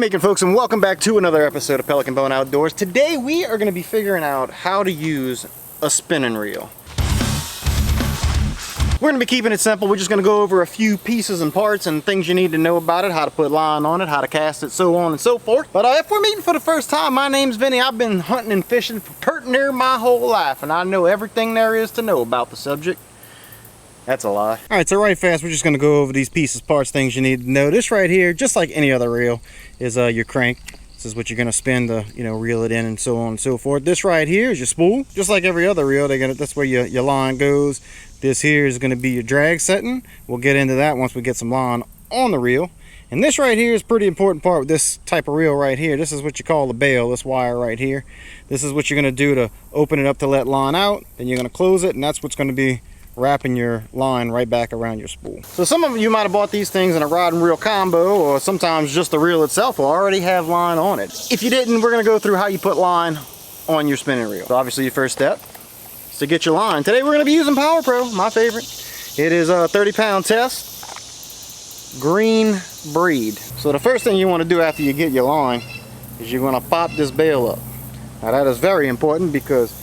Making folks, and welcome back to another episode of Pelican Bone Outdoors. Today we are going to be figuring out how to use a spinning reel. We're going to be keeping it simple. We're just going to go over a few pieces and parts and things you need to know about it, how to put line on it, how to cast it, so on and so forth. But if we're meeting for the first time, my name's Vinny. I've been hunting and fishing for pretty near my whole life, and I know everything there is to know about the subject. That's a lie. All right, so right fast, we're just going to go over these pieces, parts, things you need to know. This right here, just like any other reel, is your crank. This is what you're going to spin to, reel it in and so on and so forth. This right here is your spool. Just like every other reel, that's where your line goes. This here is going to be your drag setting. We'll get into that once we get some line on the reel. And this right here is a pretty important part with this type of reel right here. This is what you call the bail, this wire right here. This is what you're going to do to open it up to let line out. Then you're going to close it, and that's what's going to be wrapping your line right back around your spool. So some of you might have bought these things in a rod and reel combo, or sometimes just the reel itself will already have line on it. If you didn't, we're going to go through how you put line on your spinning reel. So obviously your first step is to get your line. Today we're going to be using Power Pro, my favorite. It is a 30-pound test, green breed. So the first thing you want to do after you get your line is you're going to pop this bail up. Now that is very important because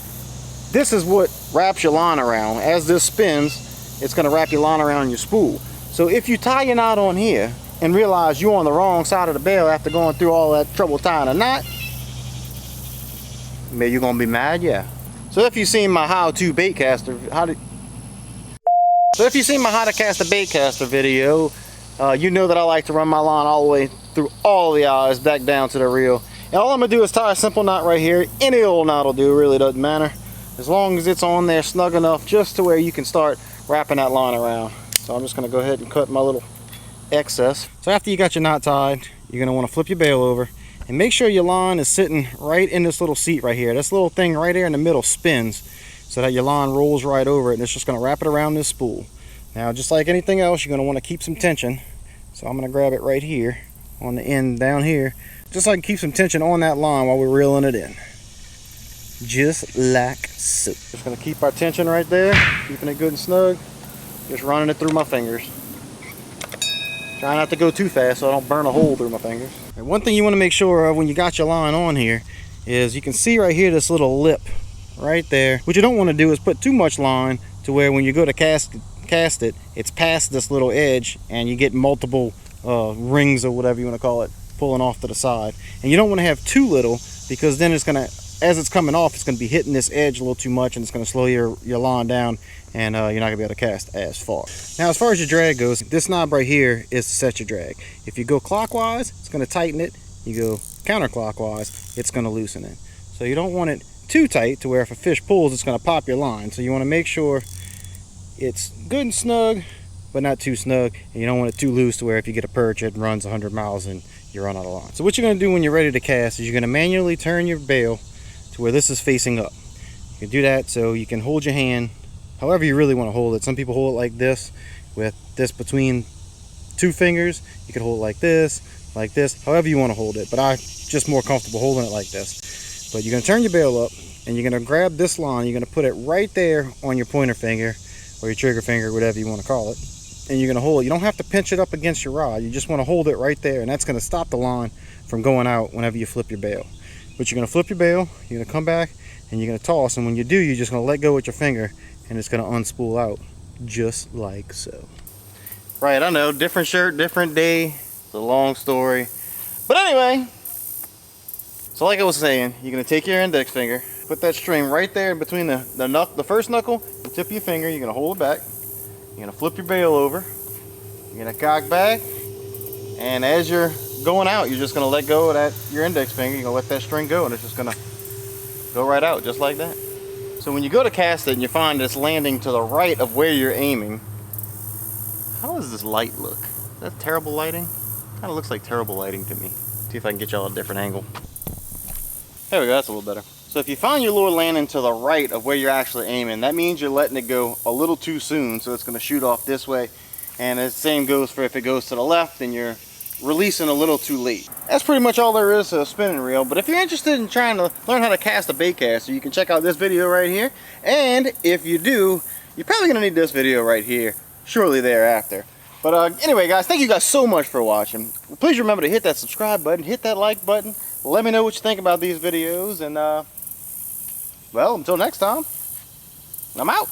this is what wraps your line around. As this spins, it's going to wrap your line around your spool. So if you tie your knot on here and realize you're on the wrong side of the bail after going through all that trouble tying a knot, maybe you're going to be mad, yeah. So if you've seen my how-to bait caster, how to cast a bait caster video, you know that I like to run my line all the way through all the eyes back down to the reel. And all I'm going to do is tie a simple knot right here. Any old knot will do, it really doesn't matter. As long as it's on there snug enough just to where you can start wrapping that line around. So I'm just going to go ahead and cut my little excess. So after you got your knot tied, you're going to want to flip your bail over and make sure your line is sitting right in this little seat right here. This little thing right there in the middle spins so that your line rolls right over it, and it's just going to wrap it around this spool. Now just like anything else, you're going to want to keep some tension. So I'm going to grab it right here on the end down here, just so I can keep some tension on that line while we're reeling it in. Just like so. Just gonna keep our tension right there, keeping it good and snug. Just running it through my fingers. Try not to go too fast so I don't burn a hole through my fingers. And one thing you want to make sure of when you got your line on here is you can see right here this little lip right there. What you don't want to do is put too much line to where when you go to cast it, it's past this little edge and you get multiple rings or whatever you want to call it pulling off to the side. And you don't want to have too little, because then it's gonna, as it's coming off, it's going to be hitting this edge a little too much, and it's going to slow your line down, and you're not going to be able to cast as far. Now, as far as your drag goes, this knob right here is to set your drag. If you go clockwise, it's going to tighten it. You go counterclockwise, it's going to loosen it. So you don't want it too tight to where if a fish pulls, it's going to pop your line. So you want to make sure it's good and snug, but not too snug, and you don't want it too loose to where if you get a perch, it runs 100 miles and you run out of line. So what you're going to do when you're ready to cast is you're going to manually turn your bail where this is facing up. You can do that so you can hold your hand however you really want to hold it. Some people hold it like this, with this between two fingers. You can hold it like this, however you want to hold it, but I'm just more comfortable holding it like this. But you're going to turn your bail up and you're going to grab this line, you're going to put it right there on your pointer finger or your trigger finger, whatever you want to call it, and you're going to hold it. You don't have to pinch it up against your rod, you just want to hold it right there, and that's going to stop the line from going out whenever you flip your bail. But you're going to flip your bail, you're going to come back, and you're going to toss, and when you do, you're just going to let go with your finger, and it's going to unspool out, just like so. Right, I know, different shirt, different day, it's a long story. But anyway, so like I was saying, you're going to take your index finger, put that string right there in between the first knuckle, the tip of your finger, you're going to hold it back, you're going to flip your bail over, you're going to cock back, and as you're going out, you're just going to let go of your index finger. You're going to let that string go, and it's just going to go right out just like that. So when you go to cast it and you find it's landing to the right of where you're aiming, how does this light look? Is that terrible lighting? Kind of looks like terrible lighting to me. See if I can get y'all a different angle. There we go, that's a little better. So if you find your lure landing to the right of where you're actually aiming, that means you're letting it go a little too soon, so it's going to shoot off this way. And the same goes for if it goes to the left, then you're releasing a little too late. That's pretty much all there is to a spinning reel. But if you're interested in trying to learn how to cast a bait caster, you can check out this video right here. And if you do, you're probably going to need this video right here shortly thereafter. But anyway, guys, thank you guys so much for watching. Please remember to hit that subscribe button, hit that like button. Let me know what you think about these videos. And, well, until next time, I'm out.